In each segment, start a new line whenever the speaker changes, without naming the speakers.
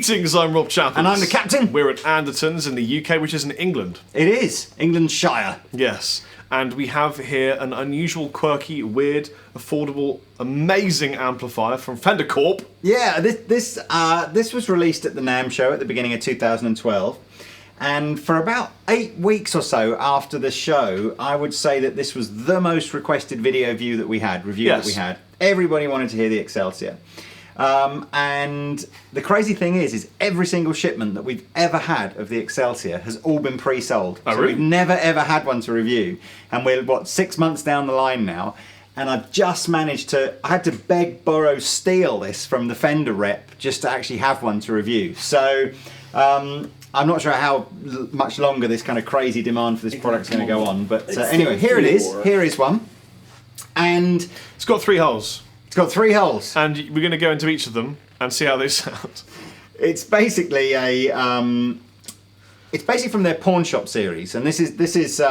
Greetings, I'm Rob Chappers.
And I'm the captain.
We're at Andertons in the UK, which is in England.
It is. England Shire.
Yes. And we have here an unusual, quirky, weird, affordable, amazing amplifier from Fender Corp.
Yeah, this was released at the NAMM show at the beginning of 2012. And for about 8 weeks or so after the show, I would say that this was the most requested review that we had. Everybody wanted to hear the Excelsior. And the crazy thing is every single shipment that we've ever had of the Excelsior has all been pre-sold.
Oh,
so
really?
We've never ever had one to review. And we're, 6 months down the line now. And I've just managed to, I had to beg, borrow, steal this from the Fender rep just to actually have one to review. So, I'm not sure how much longer this kind of crazy demand for this product's going to go on. But anyway, here it is. Here is one. And
it's got 3 holes.
It's got 3 holes.
And we're going to go into each of them and see how they sound.
It's basically it's basically from their Pawnshop series, and this is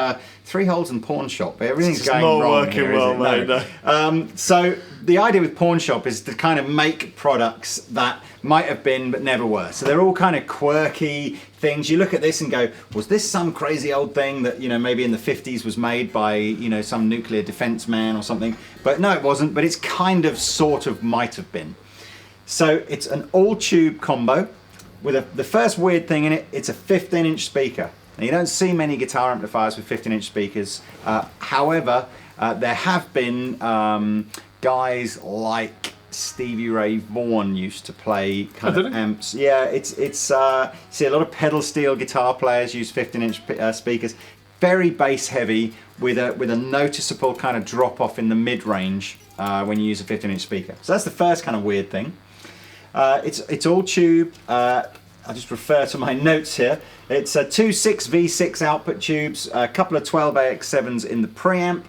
3 holes in Pawnshop. Everything's going wrong.
Not working
here,
well, mate. No.
So the idea with Pawnshop is to kind of make products that might have been but never were. So they're all kind of quirky things. You look at this and go, was this some crazy old thing that, you know, maybe in the 50s was made by, you know, some nuclear defense man or something? But no, it wasn't. But it's kind of, sort of, might have been. So it's an all-tube combo with the first weird thing in it. It's a 15-inch speaker. Now, you don't see many guitar amplifiers with 15-inch speakers. However, there have been guys like Stevie Ray Vaughan used to play kind of amps. Yeah, it's see, a lot of pedal steel guitar players use 15-inch speakers. Very bass heavy with a noticeable kind of drop off in the mid range when you use a 15-inch speaker. So that's the first kind of weird thing. It's all tube. I'll just refer to my notes here. It's 2 6V6 output tubes, a couple of 12AX7s in the preamp,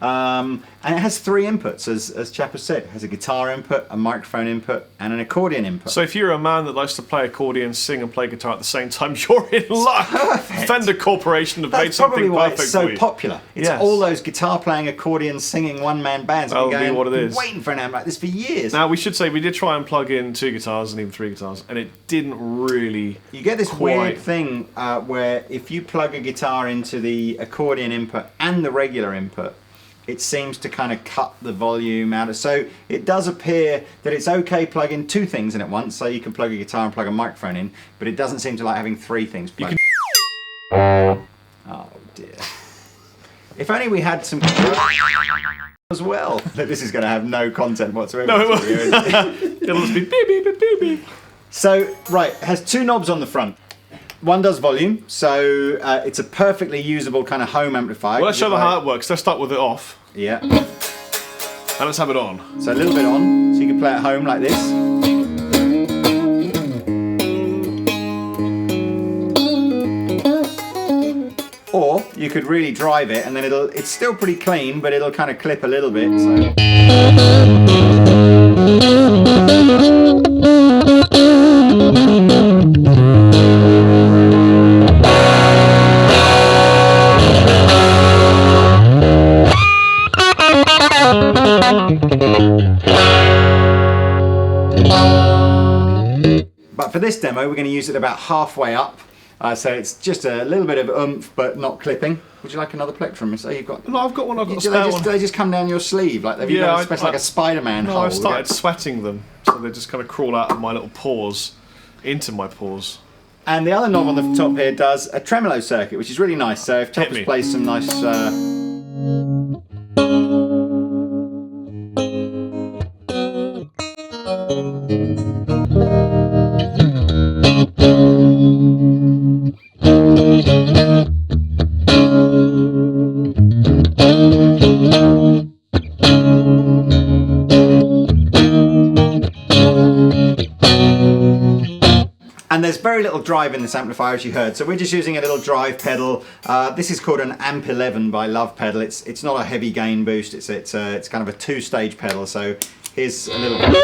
and it has 3 inputs, as Chappers said. It has a guitar input, a microphone input, and an accordion input.
So if you're a man that likes to play accordion, sing and play guitar at the same time, you're in luck.
Perfect.
Fender Corporation have made something
probably why
perfect
it's so
for you.
popular. It's all those guitar playing, accordion singing, one-man bands.
That'll
Been
be what it is.
Waiting for an amp like this for years.
Now we should say we did try and plug in 2 guitars and even 3 guitars, and it didn't really.
You get this weird thing where if you plug a guitar into the accordion input and the regular input, it seems to kind of cut the volume out. So it does appear that it's okay plugging 2 things in at once, so you can plug a guitar and plug a microphone in, but it doesn't seem to like having 3 things plugged. Oh dear. If only we had some as well. This is going to have no content whatsoever.
No, it won't. It'll just be beep, beep, beep, beep, beep.
So, right, it has 2 knobs on the front. One does volume, so it's a perfectly usable kind of home amplifier.
Well, let's show them how it works. Let's start with it off.
Yeah.
And let's have it on.
So a little bit on, so you can play at home like this. Or you could really drive it, and then it's still pretty clean, but it'll kind of clip a little bit. So. But for this demo, we're going to use it about halfway up. So it's just a little bit of oomph, but not clipping. Would you like another plectrum? So you've got.
No, I've got one. I've got a spare one.
Do they just come down your sleeve like they've like a Spider-Man hole?
No, I started sweating them, so they just kind of crawl out of my little pores into my pores.
And the other knob on the top here does a Tremolo Circuit, which is really nice. So if Chappers plays some nice. And there's very little drive in this amplifier, as you heard, so we're just using a little drive pedal. This is called an Amp 11 by Love Pedal. It's not a heavy gain boost. It's kind of a 2-stage pedal. So here's a little.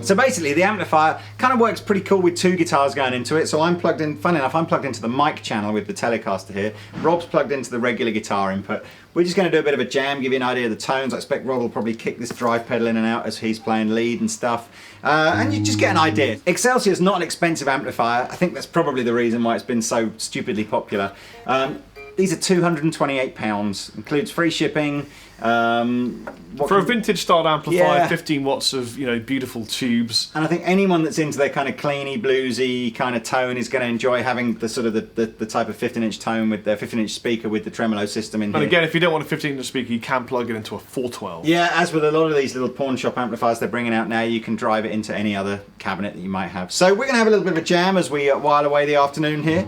So basically the amplifier kind of works pretty cool with 2 guitars going into it. So I'm plugged in, funny enough, I'm plugged into the mic channel with the Telecaster here. Rob's plugged into the regular guitar input. We're just going to do a bit of a jam, give you an idea of the tones. I expect Rod will probably kick this drive pedal in and out as he's playing lead and stuff. And you just get an idea. Excelsior is not an expensive amplifier. I think that's probably the reason why it's been so stupidly popular. These are £228, includes free shipping.
For a vintage style amplifier,
Yeah.
15 watts of beautiful tubes.
And I think anyone that's into their kind of cleany, bluesy kind of tone is going to enjoy having the sort of the type of 15-inch tone with their 15-inch speaker with the tremolo system in here.
And again, if you don't want a 15-inch speaker, you can plug it into a 412.
Yeah, as with a lot of these little pawn shop amplifiers they're bringing out now, you can drive it into any other cabinet that you might have. So we're going to have a little bit of a jam as we while away the afternoon here.